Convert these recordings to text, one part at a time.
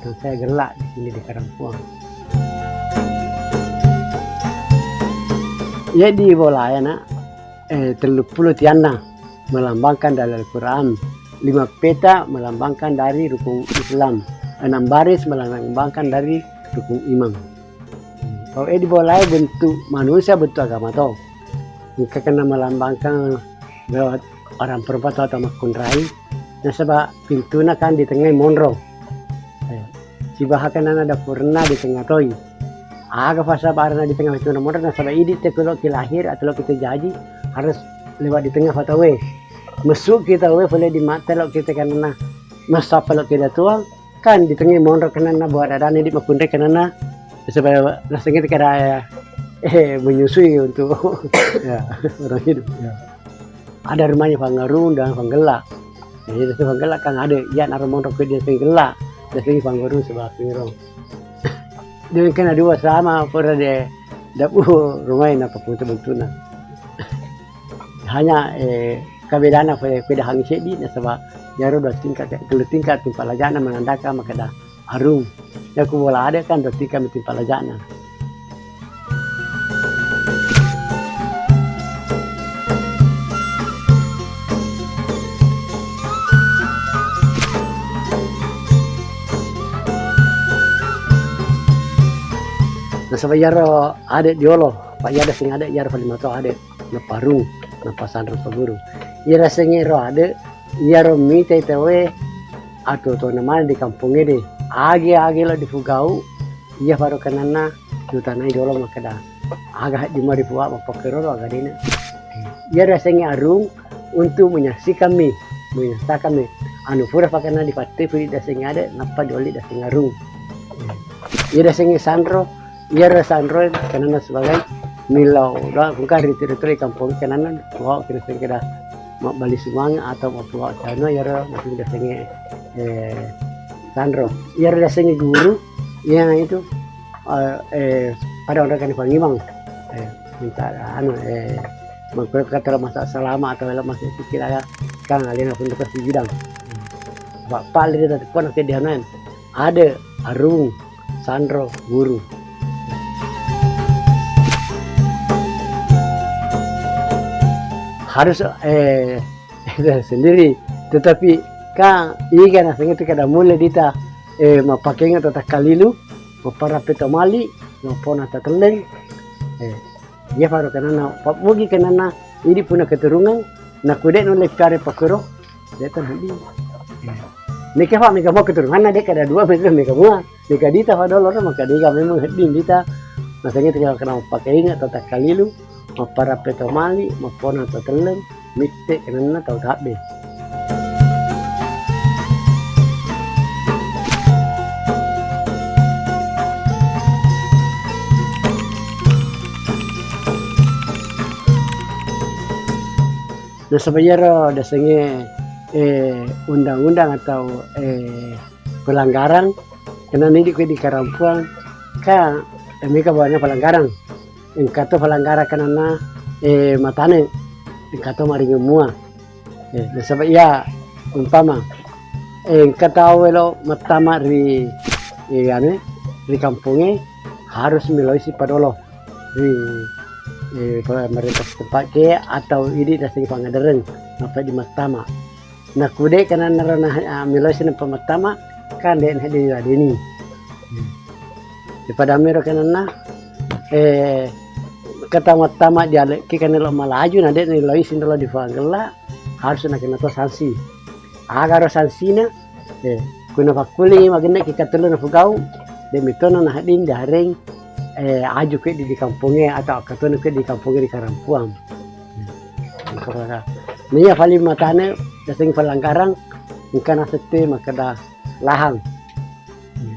Batang saya gelak di sini di Karampuang. Jadi bola ya nak, 30 tiana melambangkan dari Al-Quran, 5 peta melambangkan dari rukun Islam, 6 baris melambangkan dari rukun iman. Kalau di bola bentuk manusia, bentuk agama toh. Jika kena melambangkan lewat orang perempuan atau makun rai, nah sebab pintunya kan di tengah monro. Si bahakan ada purna di tengah toy. Aga fasa barana di tengah pintu monro, nah sebab ini kalau kita lahir atau kita jadi harus lewat di tengah fatawe. Masuk kita we boleh di mata lo kita karena masa kalau kita tua kan di tengah monro karena buat ada di makun rai karena supaya rasanya kita ada menyusui untuk ya, orang hidup. Ya. Ada rumahnya Pangarun dan Panggela. Jadi dari Panggela kan ada ya naruh monro ke dia Panggela. Dari Pangarun sebelah Pirong. Dan kan dua sama pernah de dapur rumahnya apa pun bentuknya. Hanya kabedana pada hang sedi sebab jaro dua tingkat tempat lajana menandakan maka dah harum. Ya ku bola ada kan dua tingkat tempat lajana. Nah sebab yaro ada diolo, pak yada sing ada yaro paling mato ada na parung, na pasan paguru. Yara sing ro ada yaro mite tewe atau to nama di kampung ini. Agi lo di Fugau, iya baru kanana jutanai diolo makada. Agak di mari puak mapakero agak dina. Yara sing arung untuk menyaksikan kami. Anu pura pakana di pati puri da sing ada napa dioli da sing arung. Yara sing sandro ia rasanro karena sebagai milau dah bukan ritri kampung karena bawa kira-kira mau balik Sumang atau mau bawa sana ya masih dah sengi sandro ia dah sengi guru yang itu pada orang kan pangimang minta anu kata masa selama atau dalam masa kira kan alien pun dekat di bidang bapak lihat pun ke dianan ada arung sandro guru. Harus sendiri, tetapi kan ikan asing itu kada mulai dita mapakainya tata kalilu mapara petomali mapona tateleng dia baru karena mugi karena ini punya keturunan nak kuda nolai kare pakero dia terhenti mereka mau keturunan ada kada dua mereka mua mereka dita pada lor maka dia memang hedin dita makanya tinggal kena pakainya tata kalilu mapara petomali mapona tateleng mitte kenana tau tabe. Nah sebenarnya dasarnya undang-undang atau pelanggaran karena ini di Karampuang kan mereka banyak pelanggaran. Ingkato pelanggaran karena matane ingkato maringi mua sebab ya umpama ingkato welo matama ri kampungnya harus melalui padolo ri pemerintah setempat ke atau ini dasar pangadaran apa di matama nah kude karena narana melalui pematama kan den hadi ini daripada mero karena kata-kata dia kikan lo malaju nade ni lo isin lo di Panggela harus nak kena to sanksi agar sanksi na kuna pakuli maganda kita telu na Fugau de mitono na hadin daring aju ke di kampungnya atau katone ke di kampungnya di Karampuang nia fali matane dasing pelanggaran ikan asete makada lahang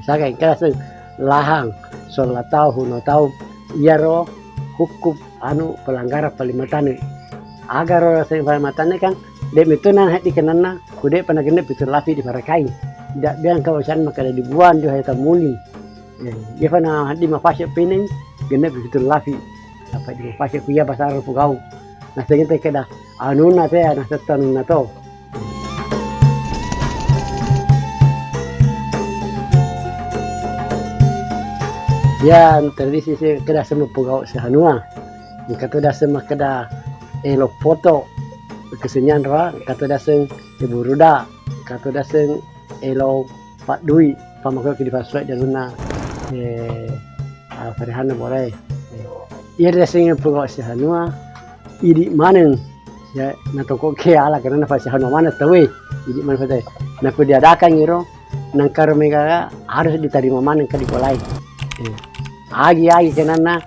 sakai ikan lahang solatau hunotau iaro hukum anu pelanggaran palimatane agar orang sing palimatane kan dek itu nan hati kenana kude panagende pitur lapi di parakai tidak biang kawasan maka dibuan jo hayata muli dia pana hadi mafasya pining gende pitur lapi apa di mafasya kuya pasar Fugau nah sehingga kada anu na te na setan na to Ya tradisi sih kada semua pegawai sehanua. Kata dasar kada elok foto kesenian ra kata dasar ibu ruda kata dasar elok pak dui pamakau di faswat jaluna farihana boleh. Ia dasar pegawai sehanua idi maneng ya na toko ke ala karena na sehanua mana tahu idi mana pada na ku diadakan ngiro nang karo mega harus diterima maneng kadi polai. Agi kenana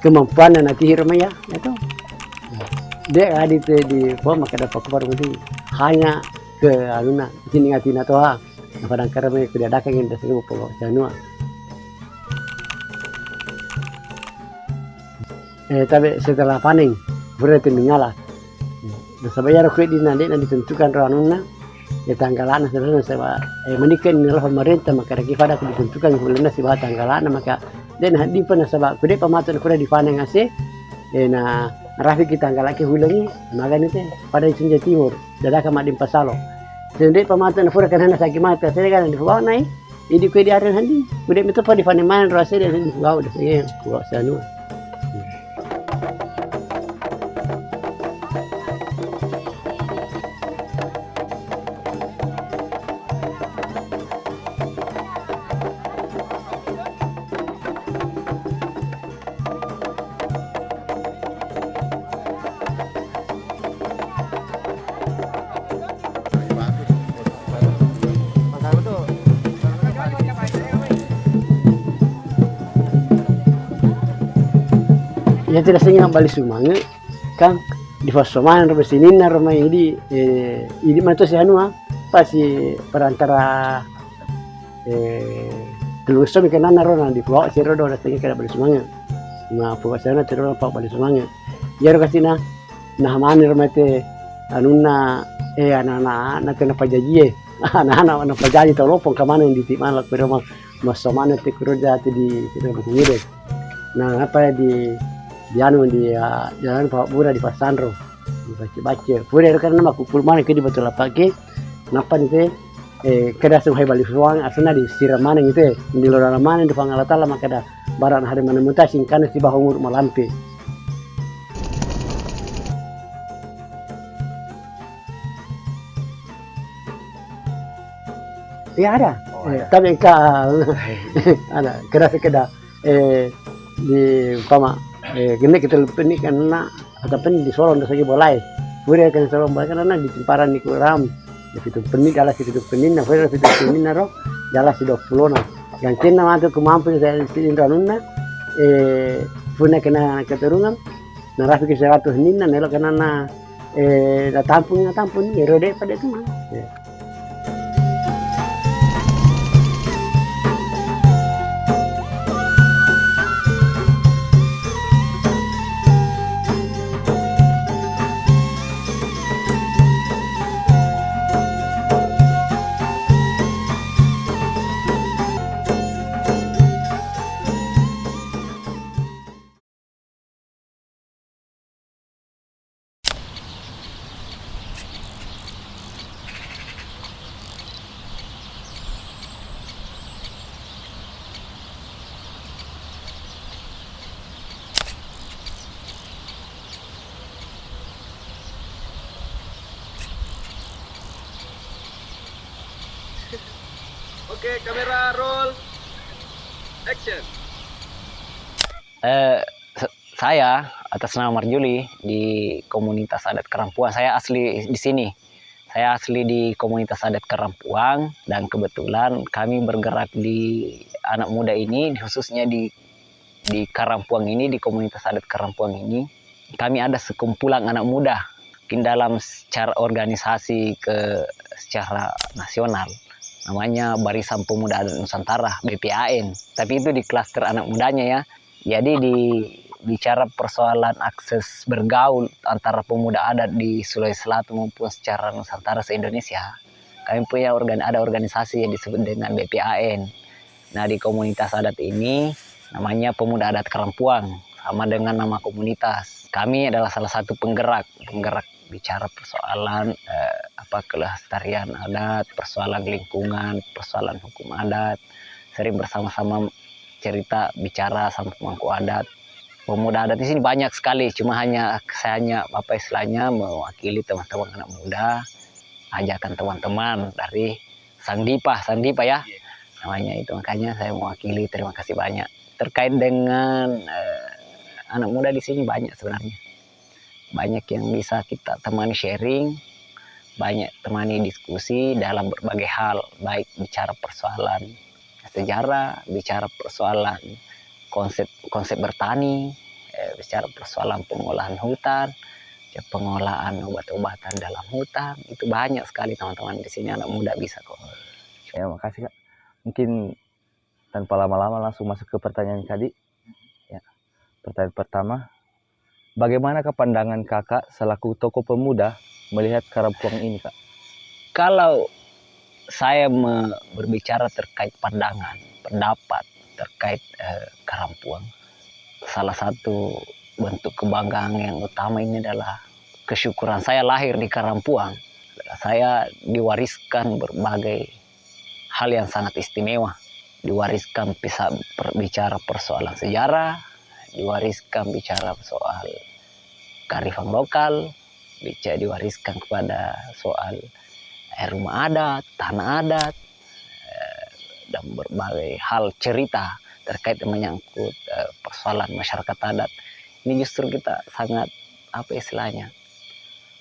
kemampuan nanti hirmaya itu dia adi di bawah maka dapat kepada mesti hanya ke aluna sini ngatina toha kadang kadang mereka tidak ada yang dah seribu pokok janua tapi setelah panen berarti menyala sebaya rokok di nanti ditentukan ranuna ya tanggalan sebenarnya sebab menikah ini adalah pemerintah maka pada ditentukan bulan si bah tanggalan maka dan hadi pun sebab kude pamatuan kuda di panen ngase na rafi kita tanggalake hulangi maka ni pada Sunja Timur dada kama di pasalo sendiri pamatuan fura kan hana sakit mata saya kan di bawah naik idi kude aran handi kude itu pada panen man rasa dia di bawah dah saya buat sanu. Ya tidak sengaja balik Sumange kan di Fasoman rumah sini na rumah ini mana tu si Hanua pasti perantara telur sobi kena narona di bawah si Rodo dah sengaja kada balik Sumange na pokok sana terus pak balik Sumange ya kasina nah mana rumah te anuna anak-anak nak kena pajaji anak-anak nak pajaji tolopong ke mana di mana ke rumah Masomane te kerja di Bukit nah apa di anu di jalan Pak Bura di Pasandro baca-baca pura karena nama kupul mana ke di betul apa ke napa nih kada suhai balik ruang asana di siram mana gitu di luar mana di pangalatala maka ada barang hari mana mutasin karena si bahumur malampe ya ada tapi ada kada sekeda di pama gini kita lupa ini karena ataupun di Solo untuk saja boleh boleh kan Solo boleh karena di temparan di Kuram di situ penik jalan situ penik nah boleh situ penik naro jalan si 20 nah yang kena masuk kemampuan saya di Indonesia punya kena keturunan nah rapi ke 100 nina nelo kena na tampung ya rode pada itu mah Oke, kamera roll. Action. Saya atas nama Marjuli di komunitas adat Karampuang. Saya asli di sini. Saya asli di komunitas adat Karampuang dan kebetulan kami bergerak di anak muda ini, khususnya di Karampuang ini, di komunitas adat Karampuang ini. Kami ada sekumpulan anak muda mungkin dalam secara organisasi secara nasional. Namanya Barisan Pemuda Adat Nusantara BPAN, tapi itu di klaster anak mudanya ya. Jadi bicara persoalan akses bergaul antara pemuda adat di Sulawesi Selatan maupun secara Nusantara se-Indonesia, kami punya ada organisasi yang disebut dengan BPAN. Nah di komunitas adat ini namanya Pemuda Adat Karampuang, sama dengan nama komunitas. Kami adalah salah satu penggerak bicara persoalan kelestarian adat, persoalan lingkungan, persoalan hukum adat, sering bersama-sama cerita bicara sama pemangku adat. Pemuda adat di sini banyak sekali, cuma saya hanya apa istilahnya mewakili teman-teman anak muda, ajakan teman-teman dari Sang Dipa ya namanya itu, makanya saya mewakili. Terima kasih banyak. Terkait dengan anak muda di sini banyak sebenarnya, banyak yang bisa kita temani sharing, banyak temani diskusi dalam berbagai hal, baik bicara persoalan sejarah, bicara persoalan konsep bertani, bicara persoalan pengolahan hutan, pengolahan obat-obatan dalam hutan. Itu banyak sekali teman-teman di sini anak muda bisa kok. Ya, makasih Kak. Mungkin tanpa lama-lama langsung masuk ke pertanyaan tadi. Ya. Pertanyaan pertama, bagaimana pandangan Kakak selaku tokoh pemuda melihat Karampuang ini, Kak? Kalau saya berbicara terkait pandangan, pendapat terkait Karampuang, salah satu bentuk kebanggaan yang utama ini adalah kesyukuran saya lahir di Karampuang. Saya diwariskan berbagai hal yang sangat istimewa. Diwariskan bisa berbicara persoalan sejarah, diwariskan bicara soal kearifan lokal, diwariskan kepada soal rumah adat, tanah adat, dan berbagai hal cerita terkait menyangkut persoalan masyarakat adat. Ini justru kita sangat apa istilahnya,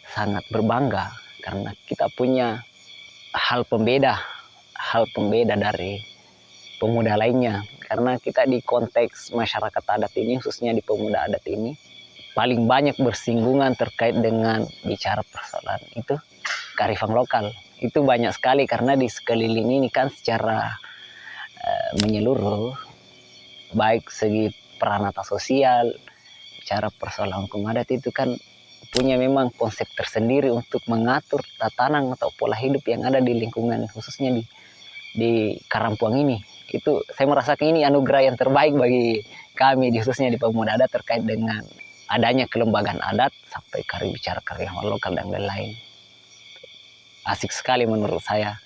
sangat berbangga karena kita punya hal pembeda dari pemuda lainnya. Karena kita di konteks masyarakat adat ini, khususnya di pemuda adat ini, paling banyak bersinggungan terkait dengan bicara persoalan itu kearifan lokal. Itu banyak sekali karena di sekeliling ini kan secara menyeluruh, baik segi peranata sosial, bicara persoalan hukum adat itu kan punya memang konsep tersendiri untuk mengatur tatanan atau pola hidup yang ada di lingkungan, khususnya di Karampuang ini. Itu saya merasakan ini anugerah yang terbaik bagi kami, khususnya di pemuda adat, terkait dengan adanya kelembagaan adat sampai bicara kearifan lokal dan lain-lain. Asik sekali menurut saya.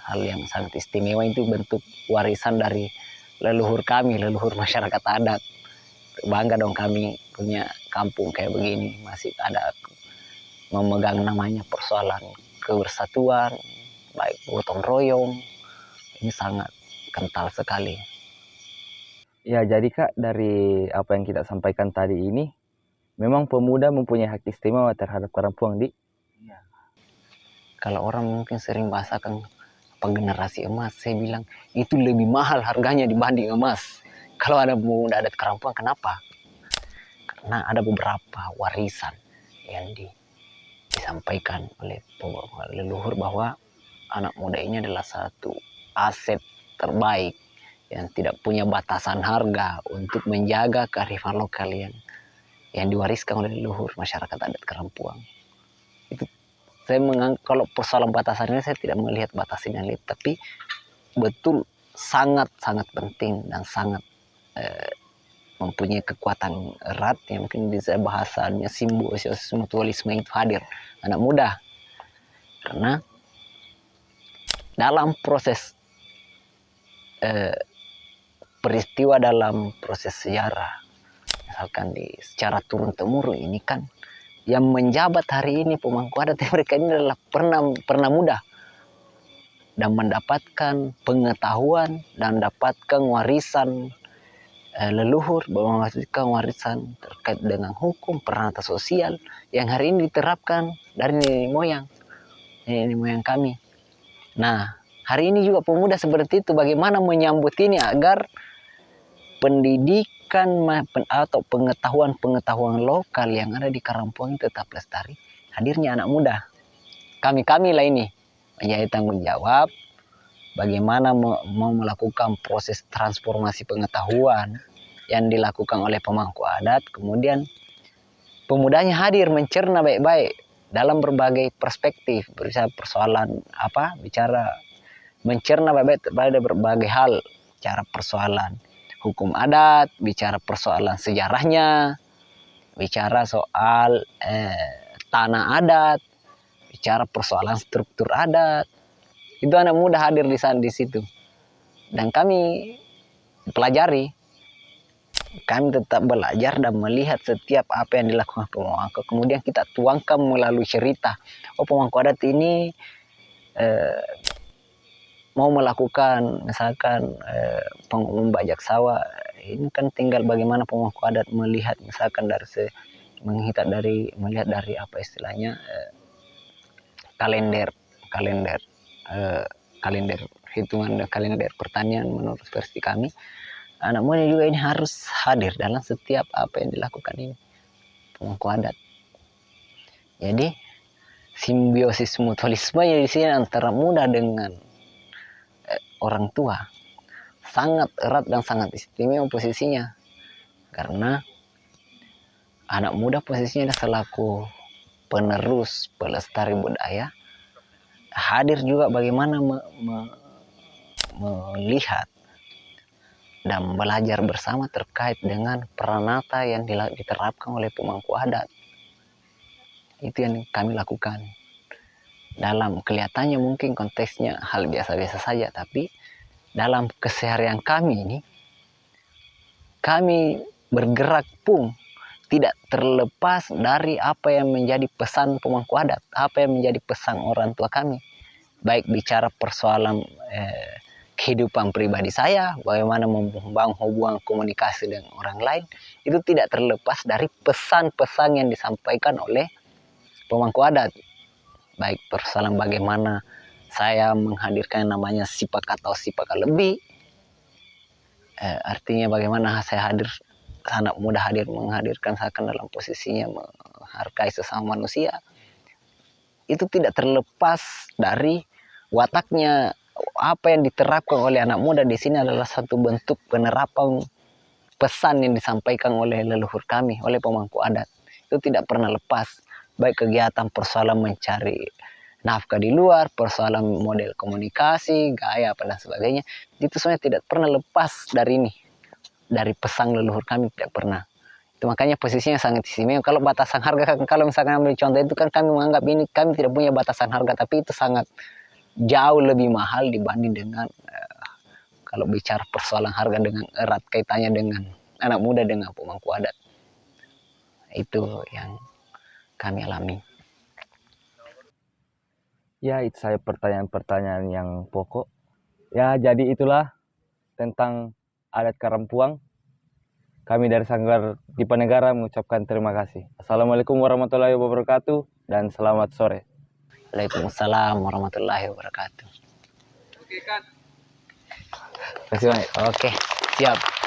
Hal yang sangat istimewa itu bentuk warisan dari leluhur kami, leluhur masyarakat adat. Bangga dong kami punya kampung kayak begini, masih ada memegang namanya persoalan kebersatuan, baik gotong royong. Ini sangat kental sekali. Ya, jadi Kak, dari apa yang kita sampaikan tadi ini, memang pemuda mempunyai hak istimewa terhadap Karampuang di. Kalau orang mungkin sering bahasakan generasi emas, saya bilang itu lebih mahal harganya dibanding emas. Kalau ada pemuda adat Karampuang, kenapa? Karena ada beberapa warisan yang disampaikan oleh leluhur bahwa anak muda ini adalah satu aset terbaik yang tidak punya batasan harga untuk menjaga kearifan lokal yang diwariskan oleh leluhur masyarakat adat Karampuang. Itu saya menganggap kalau persoalan batasannya saya tidak melihat batasannya, tapi betul sangat penting dan sangat mempunyai kekuatan erat yang mungkin bisa bahasanya simbiosis mutualisme itu hadir anak muda. Karena dalam proses peristiwa dalam proses sejarah, misalkan secara turun temurun ini kan yang menjabat hari ini pemangku adat mereka ini adalah pernah muda dan mendapatkan pengetahuan dan mendapatkan warisan leluhur, mendapatkan warisan terkait dengan hukum, peranata sosial yang hari ini diterapkan dari nenek moyang kami. Nah, hari ini juga pemuda seperti itu bagaimana menyambut ini agar pendidikan atau pengetahuan lokal yang ada di Karampuang tetap lestari. Hadirnya anak muda, kami lah ini menjadi tanggung jawab bagaimana mau melakukan proses transformasi pengetahuan yang dilakukan oleh pemangku adat. Kemudian pemudanya hadir mencerna baik-baik dalam berbagai perspektif, bicara persoalan mencerna baik-baik pada berbagai hal, cara persoalan hukum adat, bicara persoalan sejarahnya, bicara soal tanah adat, bicara persoalan struktur adat. Itu anak muda hadir di situ. Dan kami pelajari. Kami tetap belajar dan melihat setiap apa yang dilakukan pemangku. Kemudian kita tuangkan melalui cerita. Oh, pemangku adat ini mau melakukan misalkan membajak sawah. Ini kan tinggal bagaimana pemangku adat melihat misalkan melihat dari apa istilahnya kalender hitungan kalender pertanian. Menurut versi kami, anak muda juga ini harus hadir dalam setiap apa yang dilakukan ini pemangku adat. Jadi simbiosis mutualisme di sini antara muda dengan orang tua sangat erat dan sangat istimewa posisinya, karena anak muda posisinya selaku penerus pelestari budaya, hadir juga bagaimana melihat dan belajar bersama terkait dengan peranata yang diterapkan oleh pemangku adat. Itu yang kami lakukan. Dalam kelihatannya mungkin konteksnya hal biasa-biasa saja, tapi dalam keseharian kami ini, kami bergerak pun tidak terlepas dari apa yang menjadi pesan pemangku adat, apa yang menjadi pesan orang tua kami. Baik bicara persoalan kehidupan pribadi saya, bagaimana membangun hubungan komunikasi dengan orang lain, itu tidak terlepas dari pesan-pesan yang disampaikan oleh pemangku adat. Baik persoalan bagaimana saya menghadirkan yang namanya sipak atau sipaka lebih, artinya bagaimana saya hadir, anak muda hadir menghadirkan seakan dalam posisinya menghargai sesama manusia. Itu tidak terlepas dari wataknya. Apa yang diterapkan oleh anak muda di sini adalah satu bentuk penerapan pesan yang disampaikan oleh leluhur kami, oleh pemangku adat. Itu tidak pernah lepas. Baik kegiatan persoalan mencari nafkah di luar, persoalan model komunikasi, gaya, apa dan sebagainya. Itu sebenarnya tidak pernah lepas dari ini. Dari pesan leluhur kami, tidak pernah. Itu makanya posisinya sangat istimewa. Kalau batasan harga, kalau misalkan ambil contoh itu kan kami menganggap ini, kami tidak punya batasan harga, tapi itu sangat jauh lebih mahal dibanding dengan kalau bicara persoalan harga dengan erat kaitannya dengan anak muda dengan pemangku adat. Itu yang kami alami. Ya, itu saya pertanyaan-pertanyaan yang pokok. Ya, jadi itulah tentang adat Karampuang. Kami dari Sanggar Dipanegara mengucapkan terima kasih. Assalamualaikum warahmatullahi wabarakatuh dan selamat sore. Waalaikumsalam warahmatullahi wabarakatuh. Oke, Kan. Terima kasih banyak. Oke, siap.